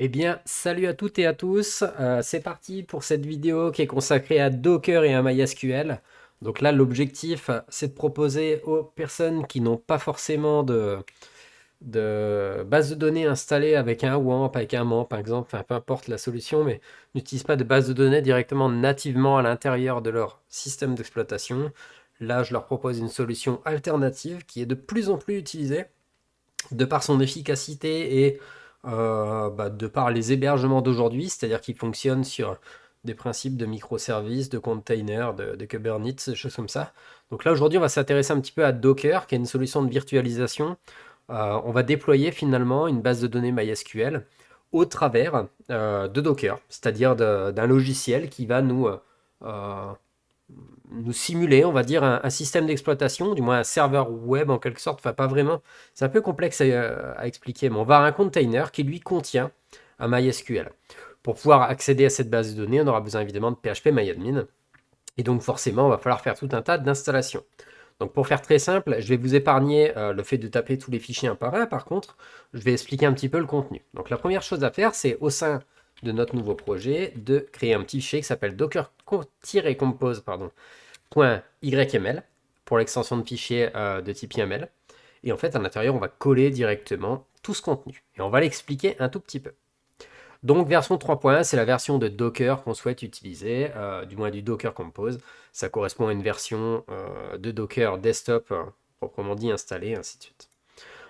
Eh bien, salut à toutes et à tous. C'est parti pour cette vidéo qui est consacrée à Docker et à MySQL. Donc là, l'objectif, c'est de proposer aux personnes qui n'ont pas forcément de base de données installée avec un WAMP, avec un MAMP par exemple, enfin, peu importe la solution, mais n'utilisent pas de base de données directement nativement à l'intérieur de leur système d'exploitation. Là, je leur propose une solution alternative qui est de plus en plus utilisée de par son efficacité et de par les hébergements d'aujourd'hui, c'est-à-dire qu'il fonctionne sur des principes de microservices, de containers, de Kubernetes, des choses comme ça. Donc là, aujourd'hui, on va s'intéresser un petit peu à Docker, qui est une solution de virtualisation. On va déployer finalement une base de données MySQL au travers de Docker, c'est-à-dire d'un logiciel qui va euh, nous simuler, on va dire, un système d'exploitation, du moins un serveur web en quelque sorte, enfin pas vraiment, c'est un peu complexe à expliquer, mais on va avoir un container qui lui contient un MySQL. Pour pouvoir accéder à cette base de données, on aura besoin évidemment de PHP et donc forcément, il va falloir faire tout un tas d'installations. Donc pour faire très simple, je vais vous épargner le fait de taper tous les fichiers un par un. Par contre, je vais expliquer un petit peu le contenu. Donc la première chose à faire, c'est au sein de notre nouveau projet, de créer un petit fichier qui s'appelle docker-compose, .yml pour l'extension de fichier de type YAML. Et en fait, à l'intérieur, on va coller directement tout ce contenu. Et on va l'expliquer un tout petit peu. Donc, version 3.1, c'est la version de Docker qu'on souhaite utiliser, du moins du Docker Compose. Ça correspond à une version de Docker desktop, proprement dit installée, ainsi de suite.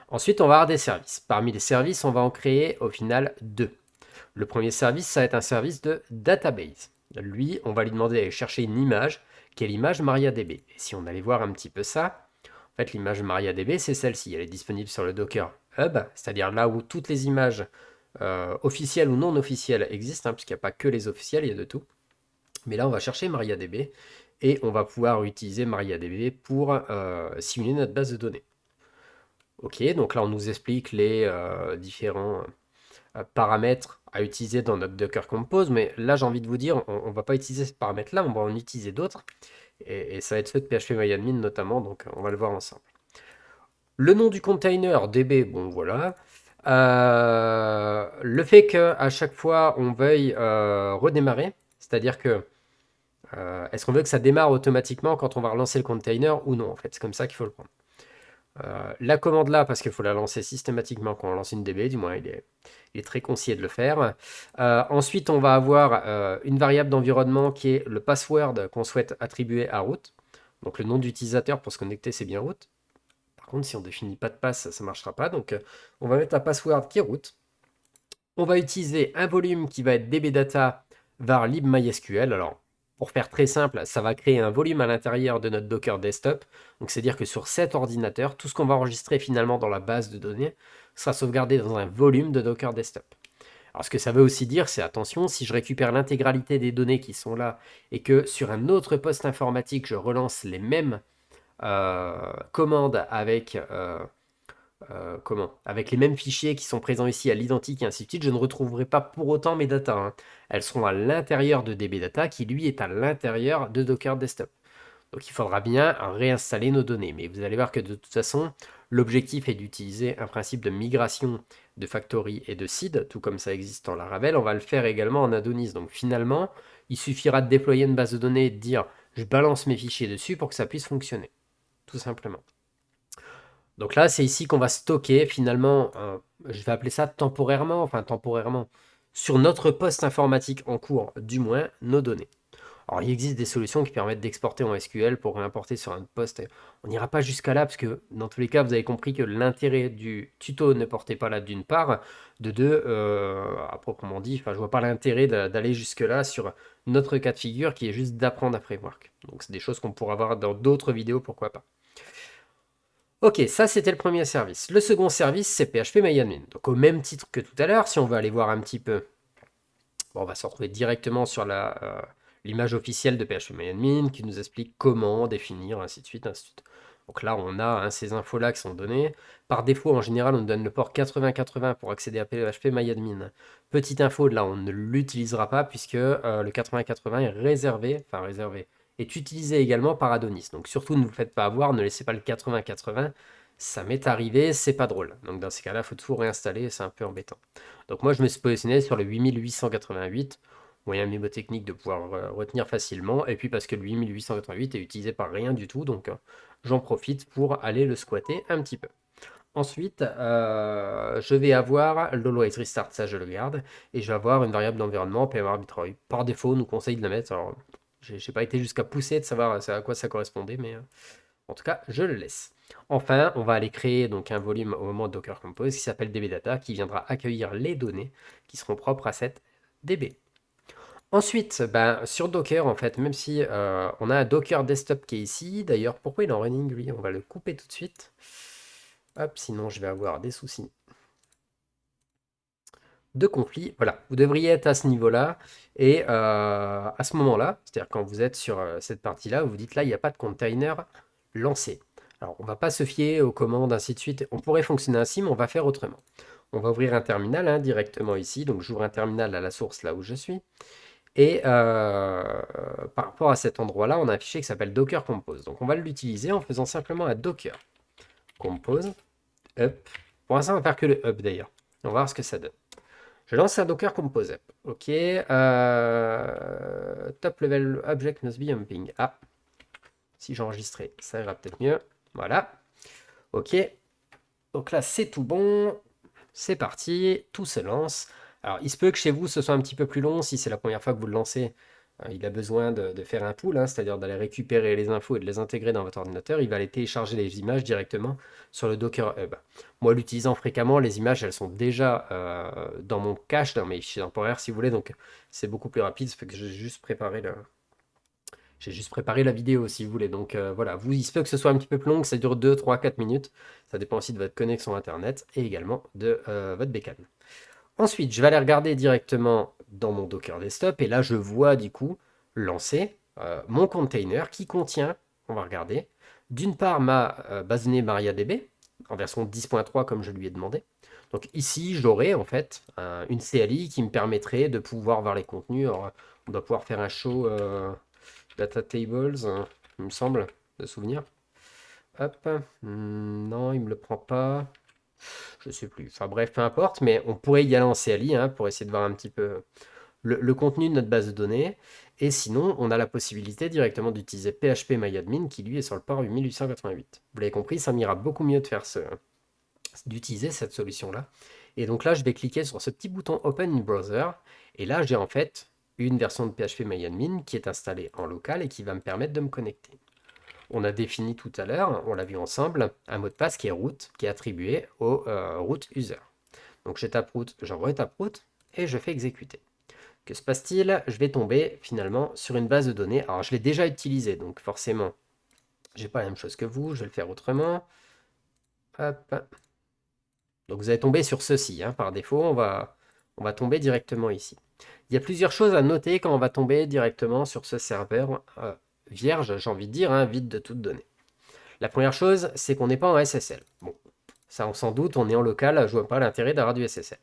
Ensuite, on va avoir des services. Parmi les services, on va en créer au final deux. Le premier service, ça va être un service de database. Lui, on va lui demander d'aller chercher une image, qui est l'image MariaDB. Et si on allait voir un petit peu ça, en fait, l'image MariaDB, c'est celle-ci. Elle est disponible sur le Docker Hub, c'est-à-dire là où toutes les images officielles ou non officielles existent, puisqu'il n'y a pas que les officielles, il y a de tout. Mais là, on va chercher MariaDB et on va pouvoir utiliser MariaDB pour simuler notre base de données. Ok, donc là, on nous explique les différents paramètres à utiliser dans notre Docker Compose, mais là j'ai envie de vous dire, on ne va pas utiliser ces paramètres-là, on va en utiliser d'autres, et ça va être fait de PHP notamment, donc on va le voir ensemble. Le nom du container, DB, bon voilà. Le fait qu'à chaque fois on veuille redémarrer, c'est-à-dire que est-ce qu'on veut que ça démarre automatiquement quand on va relancer le container ou non, en fait, c'est comme ça qu'il faut le prendre. La commande là, parce qu'il faut la lancer systématiquement quand on lance une DB, du moins il est très conseillé de le faire. Ensuite, on va avoir une variable d'environnement qui est le password qu'on souhaite attribuer à root. Donc le nom d'utilisateur pour se connecter, c'est bien root. Par contre, si on ne définit pas de passe, ça ne marchera pas. Donc on va mettre un password qui est root. On va utiliser un volume qui va être dbdata var libmysql. Alors, pour faire très simple, ça va créer un volume à l'intérieur de notre Docker desktop. Donc, c'est-à-dire que sur cet ordinateur, tout ce qu'on va enregistrer finalement dans la base de données sera sauvegardé dans un volume de Docker desktop. Alors, ce que ça veut aussi dire, c'est attention, si je récupère l'intégralité des données qui sont là et que sur un autre poste informatique, je relance les mêmes commandes avec les mêmes fichiers qui sont présents ici à l'identique et ainsi de suite, je ne retrouverai pas pour autant mes datas. Elles seront à l'intérieur de DBData qui lui est à l'intérieur de Docker Desktop. Donc il faudra bien réinstaller nos données. Mais vous allez voir que de toute façon, l'objectif est d'utiliser un principe de migration de factory et de seed, tout comme ça existe en Laravel. On va le faire également en Adonis. Donc finalement, il suffira de déployer une base de données et de dire je balance mes fichiers dessus pour que ça puisse fonctionner. Tout simplement. Donc là, c'est ici qu'on va stocker finalement, je vais appeler ça temporairement, enfin temporairement, sur notre poste informatique en cours, du moins nos données. Alors il existe des solutions qui permettent d'exporter en SQL pour réimporter sur un poste. On n'ira pas jusqu'à là parce que dans tous les cas, vous avez compris que l'intérêt du tuto ne portait pas là d'une part, de deux, à proprement dit, enfin je vois pas l'intérêt d'aller jusque là sur notre cas de figure qui est juste d'apprendre à framework. Donc c'est des choses qu'on pourra voir dans d'autres vidéos, pourquoi pas. Ok, ça c'était le premier service. Le second service, c'est PHP Donc au même titre que tout à l'heure, si on veut aller voir un petit peu, bon, on va se retrouver directement sur l'image officielle de PHP qui nous explique comment définir, ainsi de suite, ainsi de suite. Donc là, on a ces infos-là qui sont données. Par défaut, en général, on nous donne le port 8080 pour accéder à PHP. Petite info, là, on ne l'utilisera pas puisque le 8080 est réservé, est utilisé également par Adonis. Donc surtout, ne vous faites pas avoir, ne laissez pas le 8080. Ça m'est arrivé, c'est pas drôle. Donc dans ces cas-là, il faut tout réinstaller, c'est un peu embêtant. Donc moi, je me suis positionné sur le 8888, moyen mnémotechnique de pouvoir retenir facilement, et puis parce que le 8888 est utilisé par rien du tout, donc j'en profite pour aller le squatter un petit peu. Ensuite, je vais avoir l'Always Restart, ça je le garde, et je vais avoir une variable d'environnement, PM arbitrary. Par défaut, on nous conseille de la mettre. Alors, j'ai pas été jusqu'à pousser de savoir à quoi ça correspondait, mais en tout cas, je le laisse. Enfin, on va aller créer donc un volume au moment de Docker Compose qui s'appelle dbdata, qui viendra accueillir les données qui seront propres à cette DB. Ensuite, ben, sur Docker, en fait, même si on a un Docker desktop qui est ici, d'ailleurs, pourquoi il est en running lui? On va le couper tout de suite. Hop, sinon je vais avoir des soucis de conflit. Voilà, vous devriez être à ce niveau-là. Et à ce moment-là, c'est-à-dire quand vous êtes sur cette partie-là, vous dites là, il n'y a pas de container lancé. Alors, on ne va pas se fier aux commandes, ainsi de suite. On pourrait fonctionner ainsi, mais on va faire autrement. On va ouvrir un terminal directement ici. Donc, j'ouvre un terminal à la source là où je suis. Et par rapport à cet endroit-là, on a un fichier qui s'appelle Docker Compose. Donc, on va l'utiliser en faisant simplement un Docker Compose up. Pour l'instant, on va faire que le up d'ailleurs. On va voir ce que ça donne. Je lance un Docker Compose up. Ok. Top level object must be humping. Ah, si j'enregistrais, ça ira peut-être mieux. Voilà. Ok. Donc là, c'est tout bon. C'est parti. Tout se lance. Alors, il se peut que chez vous, ce soit un petit peu plus long si c'est la première fois que vous le lancez. Il a besoin de faire un pool, c'est-à-dire d'aller récupérer les infos et de les intégrer dans votre ordinateur. Il va aller télécharger les images directement sur le Docker Hub. Moi, l'utilisant fréquemment, les images, elles sont déjà dans mon cache, dans mes fichiers temporaires, si vous voulez. Donc, c'est beaucoup plus rapide. Ça fait que j'ai juste préparé la vidéo, si vous voulez. Donc, voilà. Il se peut que ce soit un petit peu plus long, que ça dure 2, 3, 4 minutes. Ça dépend aussi de votre connexion Internet et également de votre bécane. Ensuite, je vais aller regarder directement dans mon Docker Desktop et là, je vois du coup lancer mon container qui contient, on va regarder, d'une part ma base de données MariaDB en version 10.3 comme je lui ai demandé. Donc ici, j'aurai en fait une CLI qui me permettrait de pouvoir voir les contenus. Alors, on doit pouvoir faire un show data tables, il me semble, de souvenir. Hop, non, il me le prend pas. Je sais plus. Enfin bref, peu importe, mais on pourrait y aller en CLI pour essayer de voir un petit peu le contenu de notre base de données. Et sinon, on a la possibilité directement d'utiliser PHP qui lui est sur le port 8888. Vous l'avez compris, ça m'ira beaucoup mieux d'utiliser cette solution-là. Et donc là, je vais cliquer sur ce petit bouton Open in Browser. Et là, j'ai en fait une version de PHP qui est installée en local et qui va me permettre de me connecter. On a défini tout à l'heure, on l'a vu ensemble, un mot de passe qui est root, qui est attribué au root user. Donc je tape root, j'envoie tape root et je fais exécuter. Que se passe-t-il? Je vais tomber finalement sur une base de données. Alors je l'ai déjà utilisée, donc forcément, j'ai pas la même chose que vous, je vais le faire autrement. Hop. Donc vous allez tomber sur ceci, par défaut, on va tomber directement ici. Il y a plusieurs choses à noter quand on va tomber directement sur ce serveur vierge, j'ai envie de dire, vide de toute donnée. La première chose, c'est qu'on n'est pas en SSL. Bon, ça on s'en doute, on est en local, je vois pas l'intérêt d'avoir du SSL.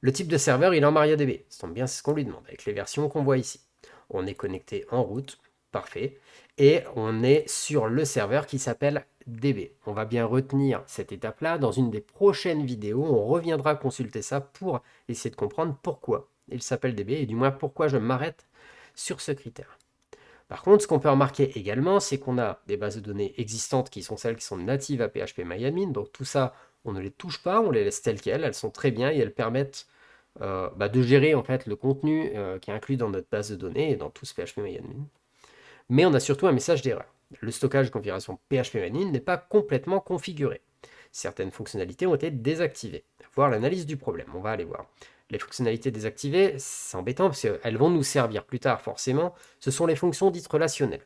Le type de serveur, il est en MariaDB. Ça tombe bien, c'est ce qu'on lui demande, avec les versions qu'on voit ici. On est connecté en route, parfait. Et on est sur le serveur qui s'appelle DB. On va bien retenir cette étape-là. Dans une des prochaines vidéos, on reviendra consulter ça pour essayer de comprendre pourquoi il s'appelle DB, et du moins pourquoi je m'arrête sur ce critère. Par contre, ce qu'on peut remarquer également, c'est qu'on a des bases de données existantes qui sont celles qui sont natives à PHP Donc tout ça, on ne les touche pas, on les laisse telles quelles. Elles sont très bien et elles permettent de gérer en fait le contenu qui est inclus dans notre base de données et dans tout ce PHP Mais on a surtout un message d'erreur. Le stockage de configuration PHP n'est pas complètement configuré. Certaines fonctionnalités ont été désactivées. Voir l'analyse du problème, on va aller voir. Les fonctionnalités désactivées, c'est embêtant parce qu'elles vont nous servir plus tard forcément. Ce sont les fonctions dites relationnelles.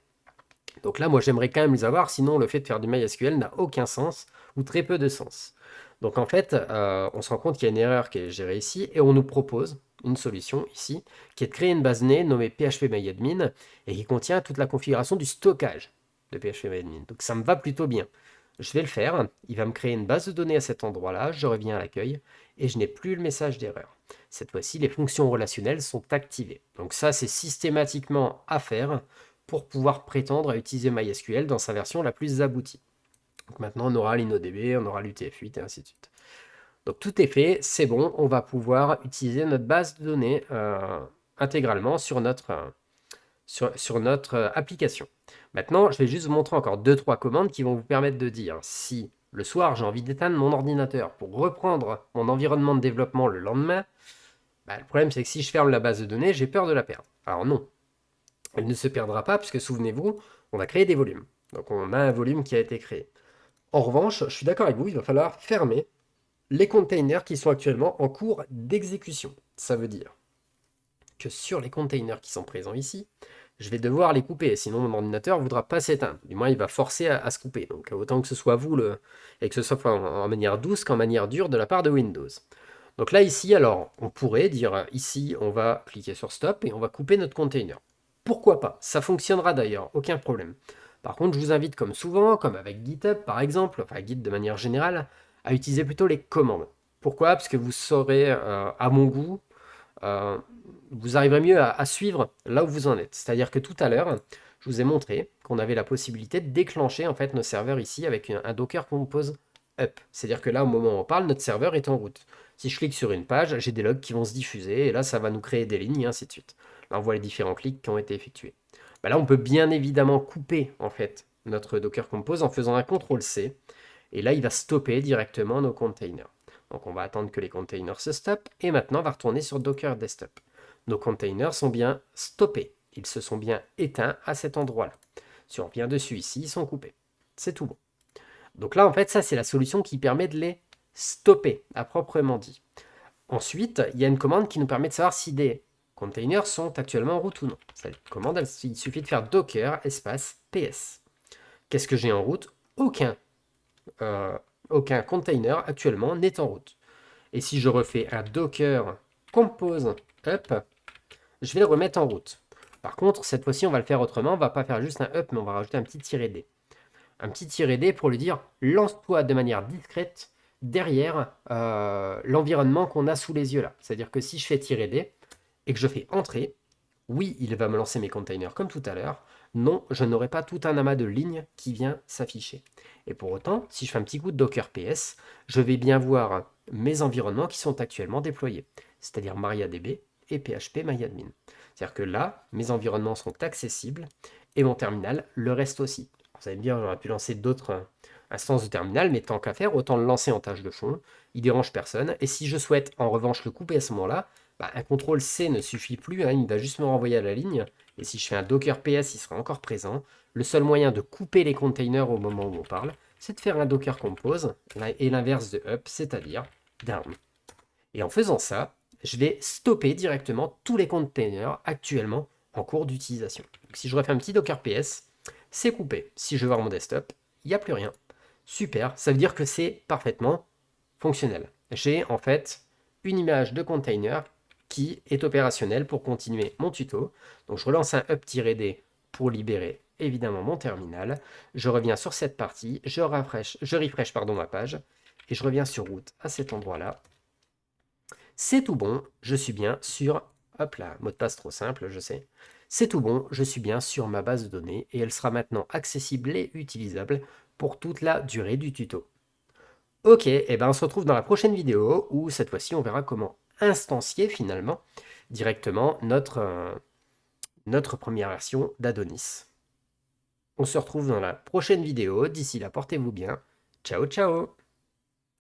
Donc là, moi j'aimerais quand même les avoir, sinon le fait de faire du MySQL n'a aucun sens ou très peu de sens. Donc en fait, on se rend compte qu'il y a une erreur qui est gérée ici et on nous propose une solution ici qui est de créer une base née nommée phpMyAdmin et qui contient toute la configuration du stockage de phpMyAdmin. Donc ça me va plutôt bien. Je vais le faire, il va me créer une base de données à cet endroit-là, je reviens à l'accueil et je n'ai plus le message d'erreur. Cette fois-ci, les fonctions relationnelles sont activées. Donc ça, c'est systématiquement à faire pour pouvoir prétendre à utiliser MySQL dans sa version la plus aboutie. Donc maintenant, on aura l'InnoDB, on aura l'UTF-8 et ainsi de suite. Donc tout est fait, c'est bon, on va pouvoir utiliser notre base de données intégralement sur notre application. Maintenant, je vais juste vous montrer encore 2-3 commandes qui vont vous permettre de dire si le soir j'ai envie d'éteindre mon ordinateur pour reprendre mon environnement de développement le lendemain, bah, le problème c'est que si je ferme la base de données, j'ai peur de la perdre. Alors non, elle ne se perdra pas puisque souvenez-vous, on a créé des volumes. Donc on a un volume qui a été créé. En revanche, je suis d'accord avec vous, il va falloir fermer les containers qui sont actuellement en cours d'exécution. Ça veut dire que sur les containers qui sont présents ici, je vais devoir les couper, sinon mon ordinateur ne voudra pas s'éteindre. Du moins, il va forcer à se couper. Donc autant que ce soit vous, et que ce soit en manière douce qu'en manière dure de la part de Windows. Donc là, ici, alors, on pourrait dire, ici, on va cliquer sur Stop et on va couper notre container. Pourquoi pas? Ça fonctionnera d'ailleurs, aucun problème. Par contre, je vous invite, comme souvent, comme avec GitHub par exemple, enfin Git de manière générale, à utiliser plutôt les commandes. Pourquoi? Parce que vous saurez, à mon goût, euh, vous arriverez mieux à suivre là où vous en êtes. C'est-à-dire que tout à l'heure, je vous ai montré qu'on avait la possibilité de déclencher en fait nos serveurs ici avec un Docker Compose Up. C'est-à-dire que là, au moment où on parle, notre serveur est en route. Si je clique sur une page, j'ai des logs qui vont se diffuser, et là, ça va nous créer des lignes, et ainsi de suite. Là, on voit les différents clics qui ont été effectués. Bah là, on peut bien évidemment couper, en fait, notre Docker Compose en faisant un CTRL-C, et là, il va stopper directement nos containers. Donc, on va attendre que les containers se stoppent, et maintenant, on va retourner sur Docker Desktop. Nos containers sont bien stoppés. Ils se sont bien éteints à cet endroit-là. Si on revient dessus ici, ils sont coupés. C'est tout bon. Donc là, en fait, ça, c'est la solution qui permet de les stopper, à proprement dit. Ensuite, il y a une commande qui nous permet de savoir si des containers sont actuellement en route ou non. Cette commande, il suffit de faire docker espace ps. Qu'est-ce que j'ai en route? Aucun container actuellement n'est en route. Et si je refais un docker compose up, je vais le remettre en route. Par contre, cette fois-ci, on va le faire autrement. On ne va pas faire juste un up, mais on va rajouter un petit "-d". Un petit "-d" pour lui dire lance-toi de manière discrète derrière l'environnement qu'on a sous les yeux là. C'est-à-dire que si je fais "-d et que je fais entrer, oui, il va me lancer mes containers comme tout à l'heure. Non, je n'aurai pas tout un amas de lignes qui vient s'afficher. Et pour autant, si je fais un petit coup de docker ps, je vais bien voir mes environnements qui sont actuellement déployés, c'est-à-dire MariaDB et phpMyAdmin. C'est-à-dire que là, mes environnements sont accessibles et mon terminal le reste aussi. Vous allez me dire, j'aurais pu lancer d'autres instances de terminal, mais tant qu'à faire, autant le lancer en tâche de fond. Il dérange personne. Et si je souhaite en revanche le couper à ce moment-là, bah, un CTRL-C ne suffit plus, hein, il va juste me renvoyer à la ligne. Et si je fais un docker ps, il sera encore présent. Le seul moyen de couper les containers au moment où on parle, c'est de faire un docker compose et l'inverse de up, c'est-à-dire down. Et en faisant ça, je vais stopper directement tous les containers actuellement en cours d'utilisation. Si je refais un petit docker ps, c'est coupé. Si je vais voir mon desktop, il n'y a plus rien. Super, ça veut dire que c'est parfaitement fonctionnel. J'ai en fait une image de container qui est opérationnelle pour continuer mon tuto. Donc je relance un up-d pour libérer évidemment mon terminal. Je reviens sur cette partie, je refresh ma page et je reviens sur route à cet endroit-là. C'est tout bon, je suis bien sur... Hop là, mot de passe trop simple, je sais. C'est tout bon, je suis bien sur ma base de données et elle sera maintenant accessible et utilisable pour toute la durée du tuto. Ok, et ben on se retrouve dans la prochaine vidéo où cette fois-ci on verra comment instancier finalement directement notre première version d'Adonis. On se retrouve dans la prochaine vidéo, d'ici là portez-vous bien, ciao ciao.